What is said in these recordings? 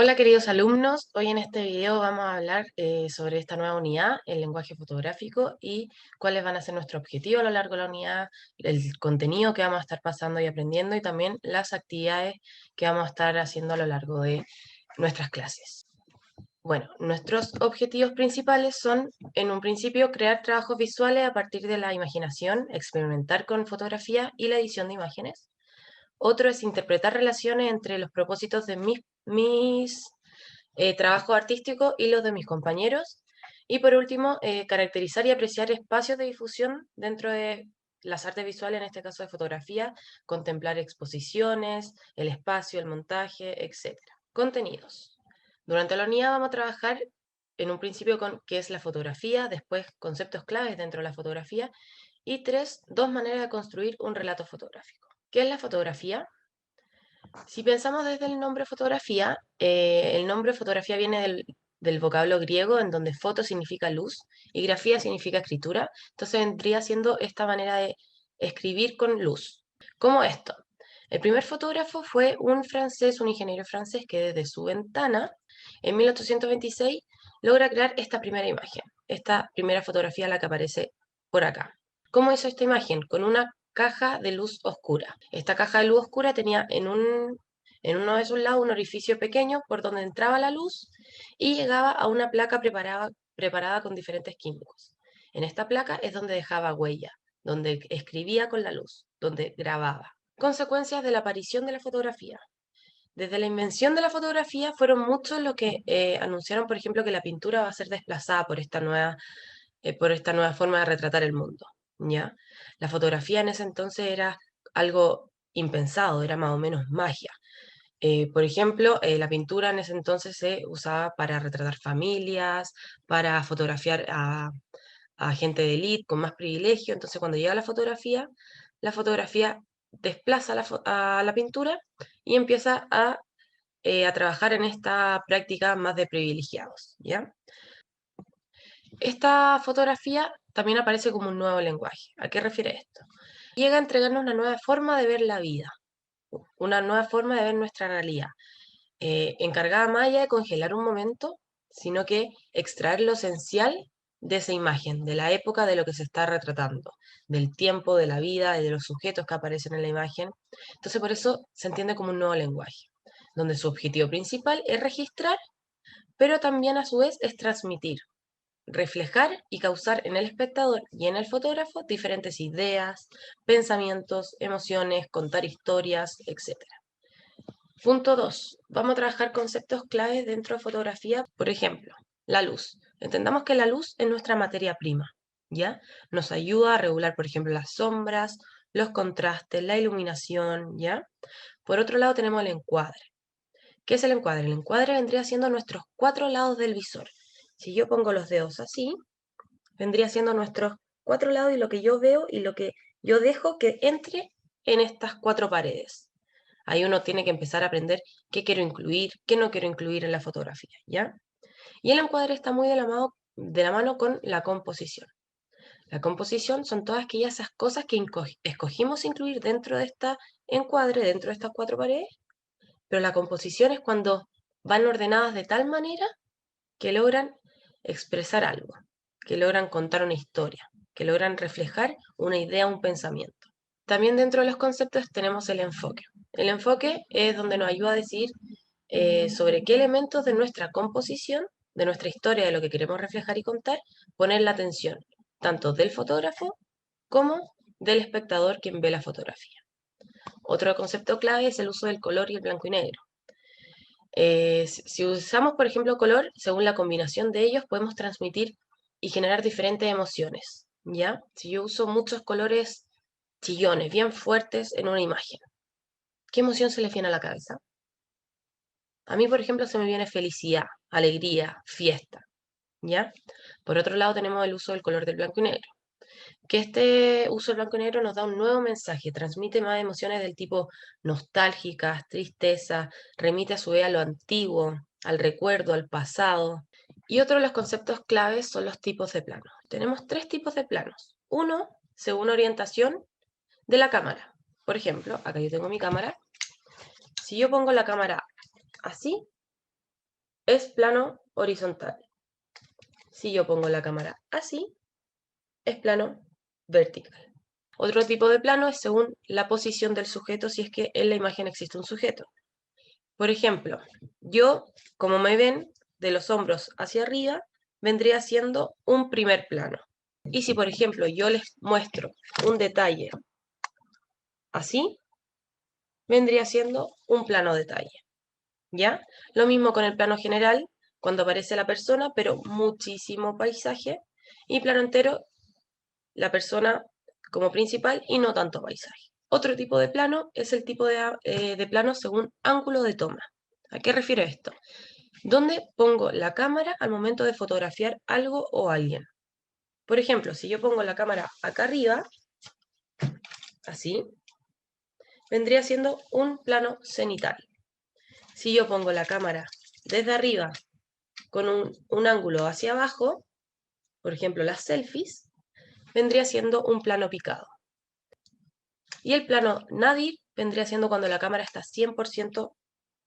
Hola queridos alumnos, hoy en este video vamos a hablar sobre esta nueva unidad, el lenguaje fotográfico y cuáles van a ser nuestros objetivos a lo largo de la unidad, el contenido que vamos a estar pasando y aprendiendo y también las actividades que vamos a estar haciendo a lo largo de nuestras clases. Bueno, nuestros objetivos principales son, en un principio, crear trabajos visuales a partir de la imaginación, experimentar con fotografía y la edición de imágenes. Otro es interpretar relaciones entre los propósitos de mis trabajos artísticos y los de mis compañeros. Y por último, caracterizar y apreciar espacios de difusión dentro de las artes visuales, en este caso de fotografía, contemplar exposiciones, el espacio, el montaje, etc. Contenidos. Durante la unidad vamos a trabajar en un principio con qué es la fotografía, después conceptos claves dentro de la fotografía y dos maneras de construir un relato fotográfico. ¿Qué es la fotografía? Si pensamos desde el nombre fotografía, el nombre fotografía viene del vocablo griego en donde foto significa luz y grafía significa escritura, entonces vendría siendo esta manera de escribir con luz. ¿Cómo esto? El primer fotógrafo fue un francés, un ingeniero francés que desde su ventana, en 1826, logra crear esta primera imagen, esta primera fotografía la que aparece por acá. ¿Cómo hizo esta imagen? Con una caja de luz oscura. Esta caja de luz oscura tenía en uno de sus lados un orificio pequeño por donde entraba la luz y llegaba a una placa preparada con diferentes químicos. En esta placa es donde dejaba huella, donde escribía con la luz, donde grababa. Consecuencias de la aparición de la fotografía. Desde la invención de la fotografía fueron muchos los que anunciaron, por ejemplo, que la pintura va a ser desplazada por esta nueva forma de retratar el mundo, ¿ya? La fotografía en ese entonces era algo impensado, era más o menos magia. Por ejemplo, la pintura en ese entonces se usaba para retratar familias, para fotografiar a gente de élite con más privilegio. Entonces, cuando llega la fotografía desplaza a la pintura y empieza a trabajar en esta práctica más de privilegiados, ¿ya? Esta fotografía también aparece como un nuevo lenguaje. ¿A qué refiere esto? Llega a entregarnos una nueva forma de ver la vida, una nueva forma de ver nuestra realidad, encargada más allá de congelar un momento, sino que extraer lo esencial de esa imagen, de la época de lo que se está retratando, del tiempo, de la vida, de los sujetos que aparecen en la imagen. Entonces, por eso se entiende como un nuevo lenguaje, donde su objetivo principal es registrar, pero también a su vez es transmitir, reflejar y causar en el espectador y en el fotógrafo diferentes ideas, pensamientos, emociones, contar historias, etc. Punto 2. Vamos a trabajar conceptos claves dentro de fotografía. Por ejemplo, la luz. Entendamos que la luz es nuestra materia prima, ¿ya? Nos ayuda a regular, por ejemplo, las sombras, los contrastes, la iluminación, ¿ya? Por otro lado tenemos el encuadre. ¿Qué es el encuadre? El encuadre vendría siendo nuestros cuatro lados del visor. Si yo pongo los dedos así, vendría siendo nuestros cuatro lados y lo que yo veo y lo que yo dejo que entre en estas cuatro paredes. Ahí uno tiene que empezar a aprender qué quiero incluir, qué no quiero incluir en la fotografía, ¿ya? Y el encuadre está muy de la mano con la composición. La composición son todas aquellas esas cosas que escogimos incluir dentro de esta encuadre, dentro de estas cuatro paredes, pero la composición es cuando van ordenadas de tal manera que logran expresar algo, que logran contar una historia, que logran reflejar una idea, un pensamiento. También dentro de los conceptos tenemos el enfoque. El enfoque es donde nos ayuda a decir sobre qué elementos de nuestra composición, de nuestra historia, de lo que queremos reflejar y contar, poner la atención, tanto del fotógrafo como del espectador quien ve la fotografía. Otro concepto clave es el uso del color y el blanco y negro. Si usamos, por ejemplo, color, según la combinación de ellos, podemos transmitir y generar diferentes emociones, ¿ya? Si yo uso muchos colores chillones, bien fuertes en una imagen, ¿qué emoción se les viene a la cabeza? A mí, por ejemplo, se me viene felicidad, alegría, fiesta, ¿ya? Por otro lado, tenemos el uso del color del blanco y negro, que este uso del blanco y negro nos da un nuevo mensaje, transmite más emociones del tipo nostálgicas, tristeza, remite a su vez a lo antiguo, al recuerdo, al pasado. Y otro de los conceptos claves son los tipos de planos. Tenemos tres tipos de planos. Uno, según orientación de la cámara. Por ejemplo, acá yo tengo mi cámara. Si yo pongo la cámara así, es plano horizontal. Si yo pongo la cámara así, es plano vertical. Otro tipo de plano es según la posición del sujeto, si es que en la imagen existe un sujeto. Por ejemplo, yo, como me ven, de los hombros hacia arriba, vendría siendo un primer plano. Y si, por ejemplo, yo les muestro un detalle así, vendría siendo un plano detalle. ¿Ya? Lo mismo con el plano general, cuando aparece la persona, pero muchísimo paisaje. Y plano entero, la persona como principal y no tanto paisaje. Otro tipo de plano es el tipo de plano según ángulo de toma. ¿A qué refiero esto? ¿Dónde pongo la cámara al momento de fotografiar algo o alguien? Por ejemplo, si yo pongo la cámara acá arriba, así, vendría siendo un plano cenital. Si yo pongo la cámara desde arriba con un ángulo hacia abajo, por ejemplo las selfies, vendría siendo un plano picado. Y el plano nadir vendría siendo cuando la cámara está 100%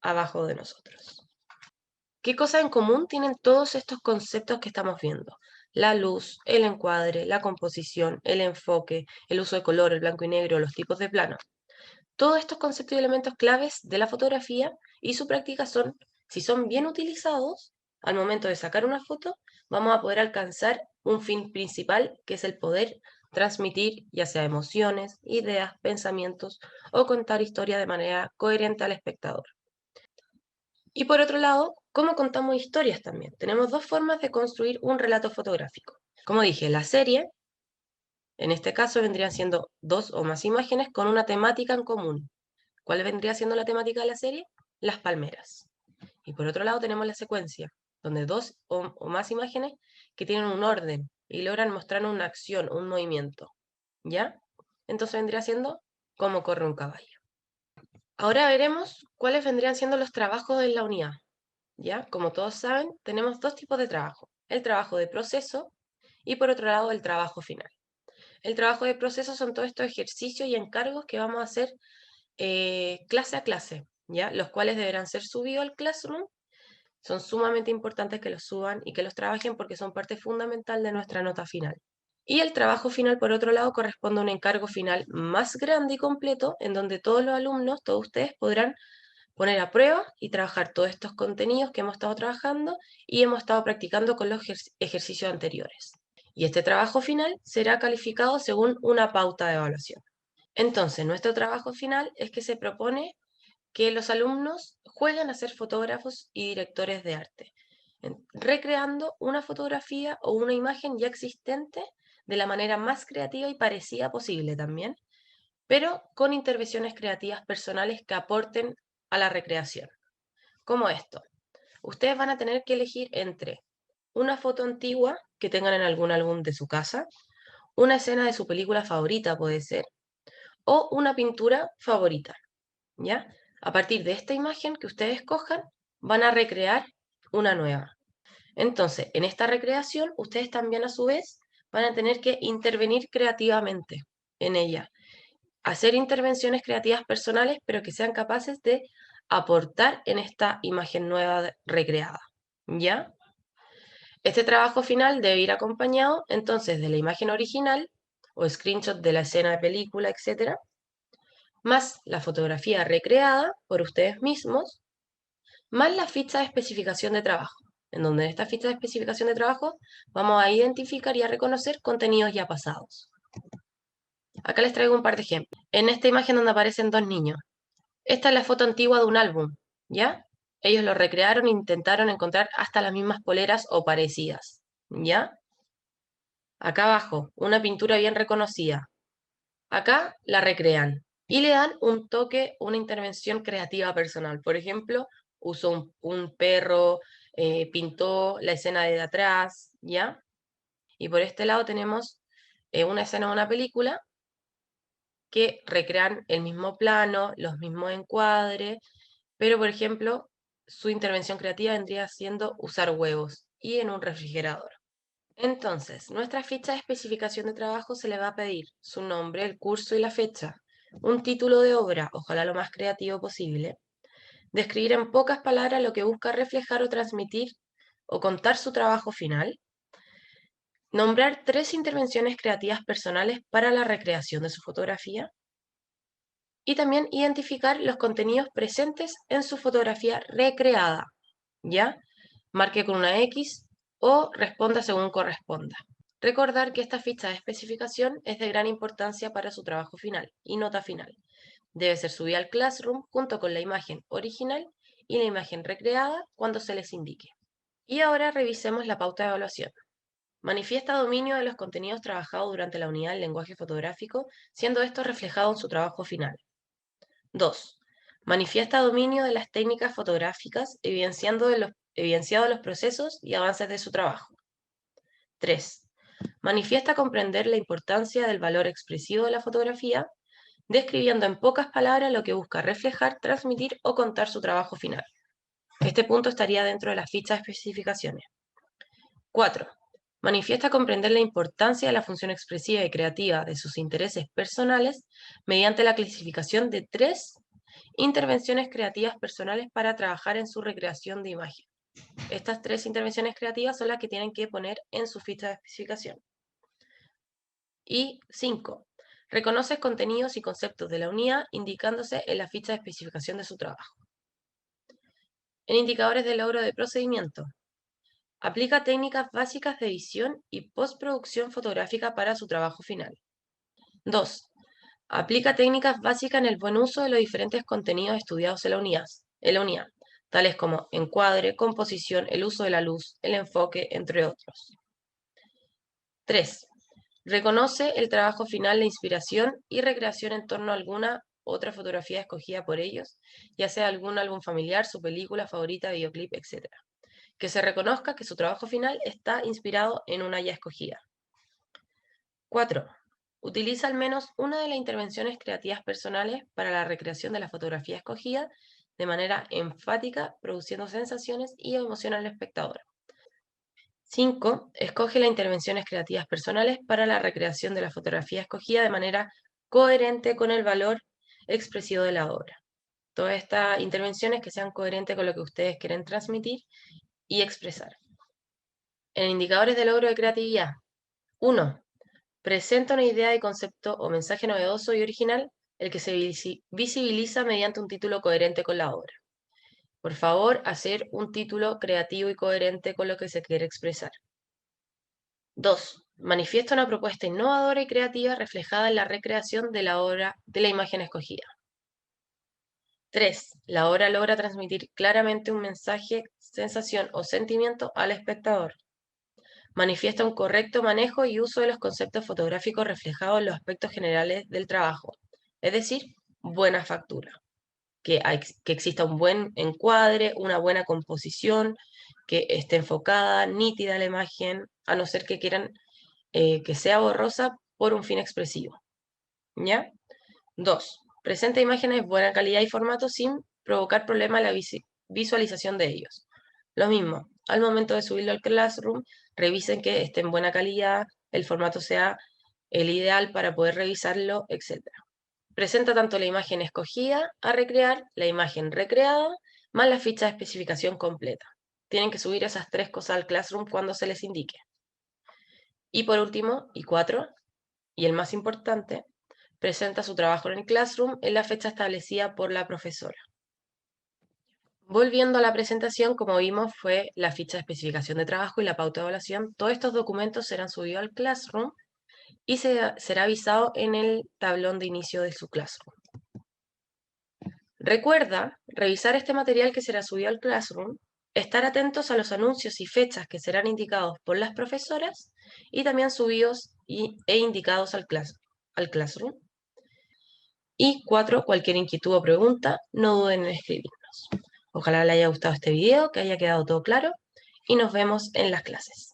abajo de nosotros. ¿Qué cosas en común tienen todos estos conceptos que estamos viendo? La luz, el encuadre, la composición, el enfoque, el uso de color, el blanco y negro, los tipos de plano. Todos estos conceptos y elementos claves de la fotografía y su práctica son, si son bien utilizados, al momento de sacar una foto, vamos a poder alcanzar un fin principal, que es el poder transmitir ya sea emociones, ideas, pensamientos o contar historias de manera coherente al espectador. Y por otro lado, ¿cómo contamos historias también? Tenemos dos formas de construir un relato fotográfico. Como dije, la serie, en este caso vendrían siendo dos o más imágenes con una temática en común. ¿Cuál vendría siendo la temática de la serie? Las palmeras. Y por otro lado tenemos la secuencia, donde dos o más imágenes que tienen un orden y logran mostrar una acción, un movimiento. ¿Ya? Entonces vendría siendo cómo corre un caballo. Ahora veremos cuáles vendrían siendo los trabajos en la unidad. ¿Ya? Como todos saben, tenemos dos tipos de trabajo. El trabajo de proceso y por otro lado el trabajo final. El trabajo de proceso son todos estos ejercicios y encargos que vamos a hacer clase a clase, ¿ya? Los cuales deberán ser subidos al Classroom. Son sumamente importantes que los suban y que los trabajen porque son parte fundamental de nuestra nota final. Y el trabajo final, por otro lado, corresponde a un encargo final más grande y completo, en donde todos los alumnos, todos ustedes podrán poner a prueba y trabajar todos estos contenidos que hemos estado trabajando y hemos estado practicando con los ejercicios anteriores. Y este trabajo final será calificado según una pauta de evaluación. Entonces, nuestro trabajo final es que se propone que los alumnos jueguen a ser fotógrafos y directores de arte, recreando una fotografía o una imagen ya existente de la manera más creativa y parecida posible también, pero con intervenciones creativas personales que aporten a la recreación. Como esto, ustedes van a tener que elegir entre una foto antigua que tengan en algún álbum de su casa, una escena de su película favorita puede ser, o una pintura favorita, ¿ya? A partir de esta imagen que ustedes escojan, van a recrear una nueva. Entonces, en esta recreación, ustedes también a su vez van a tener que intervenir creativamente en ella, hacer intervenciones creativas personales, pero que sean capaces de aportar en esta imagen nueva recreada, ¿ya? Este trabajo final debe ir acompañado entonces de la imagen original o screenshot de la escena de película, etcétera, más la fotografía recreada por ustedes mismos, más la ficha de especificación de trabajo, en donde en esta ficha de especificación de trabajo vamos a identificar y a reconocer contenidos ya pasados. Acá les traigo un par de ejemplos. En esta imagen donde aparecen dos niños, esta es la foto antigua de un álbum, ¿ya? Ellos lo recrearon e intentaron encontrar hasta las mismas poleras o parecidas, ¿ya? Acá abajo, una pintura bien reconocida. Acá la recrean y le dan un toque, una intervención creativa personal. Por ejemplo, usó un perro, pintó la escena de atrás, ¿ya? Y por este lado tenemos una escena de una película que recrean el mismo plano, los mismos encuadres, pero por ejemplo, su intervención creativa vendría siendo usar huevos y en un refrigerador. Entonces, nuestra ficha de especificación de trabajo se le va a pedir su nombre, el curso y la fecha, un título de obra, ojalá lo más creativo posible, Describir en pocas palabras lo que busca reflejar o transmitir o contar su trabajo final. Nombrar 3 intervenciones creativas personales para la recreación de su fotografía. Y también identificar los contenidos presentes en su fotografía recreada, ¿ya? Marque con una X o responda según corresponda. Recordar que esta ficha de especificación es de gran importancia para su trabajo final y nota final. Debe ser subida al Classroom junto con la imagen original y la imagen recreada cuando se les indique. Y ahora revisemos la pauta de evaluación. Manifiesta dominio de los contenidos trabajados durante la unidad del lenguaje fotográfico, siendo esto reflejado en su trabajo final. 2. Manifiesta dominio de las técnicas fotográficas, evidenciado los procesos y avances de su trabajo. 3. Manifiesta comprender la importancia del valor expresivo de la fotografía, describiendo en pocas palabras lo que busca reflejar, transmitir o contar su trabajo final. Este punto estaría dentro de la ficha de especificaciones. 4. Manifiesta comprender la importancia de la función expresiva y creativa de sus intereses personales mediante la clasificación de 3 intervenciones creativas personales para trabajar en su recreación de imagen. Estas 3 intervenciones creativas son las que tienen que poner en su ficha de especificación. Y 5. Reconoce contenidos y conceptos de la unidad indicándose en la ficha de especificación de su trabajo. En indicadores de logro de procedimiento. Aplica técnicas básicas de edición y postproducción fotográfica para su trabajo final. 2. Aplica técnicas básicas en el buen uso de los diferentes contenidos estudiados en la unidad, tales como encuadre, composición, el uso de la luz, el enfoque, entre otros. 3. Reconoce el trabajo final de inspiración y recreación en torno a alguna otra fotografía escogida por ellos, ya sea algún álbum familiar, su película favorita, videoclip, etc. Que se reconozca que su trabajo final está inspirado en una ya escogida. 4. Utiliza al menos una de las intervenciones creativas personales para la recreación de la fotografía escogida de manera enfática, produciendo sensaciones y emoción al espectador. 5. Escoge las intervenciones creativas personales para la recreación de la fotografía escogida de manera coherente con el valor expresivo de la obra. Todas estas intervenciones que sean coherentes con lo que ustedes quieren transmitir y expresar. En indicadores de logro de creatividad. 1. Presenta una idea de concepto o mensaje novedoso y original, el que se visibiliza mediante un título coherente con la obra. Por favor, hacer un título creativo y coherente con lo que se quiere expresar. 2. Manifiesta una propuesta innovadora y creativa reflejada en la recreación de la obra de la imagen escogida. 3. La obra logra transmitir claramente un mensaje, sensación o sentimiento al espectador. Manifiesta un correcto manejo y uso de los conceptos fotográficos reflejados en los aspectos generales del trabajo, es decir, buena factura, que exista un buen encuadre, una buena composición, que esté enfocada, nítida la imagen, a no ser que quieran que sea borrosa por un fin expresivo. ¿Ya? 2. Presenta imágenes de buena calidad y formato sin provocar problemas en la visualización de ellos. Lo mismo, al momento de subirlo al Classroom, revisen que esté en buena calidad, el formato sea el ideal para poder revisarlo, etc. Presenta tanto la imagen escogida a recrear, la imagen recreada, más la ficha de especificación completa. Tienen que subir esas 3 cosas al Classroom cuando se les indique. Y por último, y 4, y el más importante, presenta su trabajo en el Classroom en la fecha establecida por la profesora. Volviendo a la presentación, como vimos, fue la ficha de especificación de trabajo y la pauta de evaluación. Todos estos documentos serán subidos al Classroom y será avisado en el tablón de inicio de su Classroom. Recuerda revisar este material que será subido al Classroom, estar atentos a los anuncios y fechas que serán indicados por las profesoras y también subidos e indicados al Classroom. Y 4, cualquier inquietud o pregunta, no duden en escribirnos. Ojalá les haya gustado este video, que haya quedado todo claro y nos vemos en las clases.